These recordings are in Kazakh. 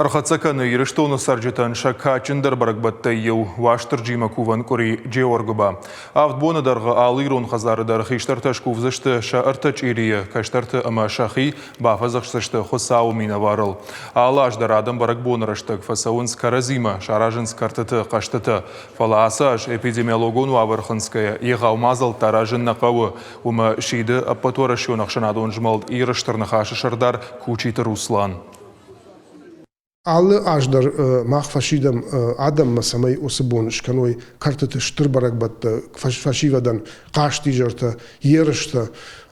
Архацаканы еріштоны саржетан шака чындар баракбатта еу ваштыр жима куван кори Джеоргыба. Авдбоныдарғы алырон хазарыдар хиштарташ кувзышты ша артач ирия, каштарты ама шахи бафазақшсышты хосау мина варыл. Алаждар адам баракбонырыштык фасаунс каразима, шаражынс картыты қаштыты. Фала асаш эпидемиологону авархынская еғаумазал таражын нақауы. Ума шиды аппаторашион ақшанадон жмалд ирыштырны хашышырдар кучиты Руслан. Alle аждар махфашидам адам масамай осыбоныш каной картыты штырбарак батта фашивадан қашти жарта ерышта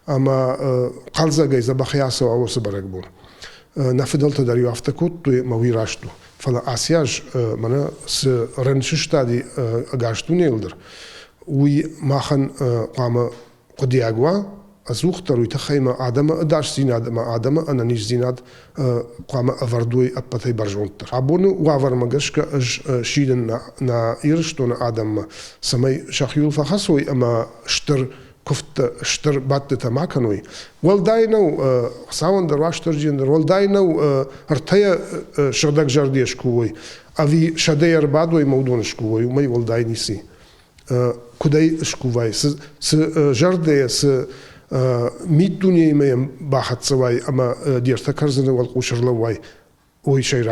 ама қалзагай забахясо аусы барак бун. Нафидалта дарю автокот туй мавирашту. Фала асяж мана с реншиштади агашту нелдер. Уй махан қама қодиагва азухтару тахайма адама даш зинад адама ананиш зинад қама авардуй аппатай баржонтар. Абону уавар магашка шиден на иршту на адама самай шахюл фахасой ама штыр куфт штыр батты тамакануй. Валдайнау савандар ваштар джендер валдайнау артая шырдак жардешкуй. Ави шадеяр бадуй маудоншкуй умай валдайниси. Кудай шкувай с жардея с мит дүние имеем бахатсывай, ама дерта карзыны вал кушырлавай, ой шайран.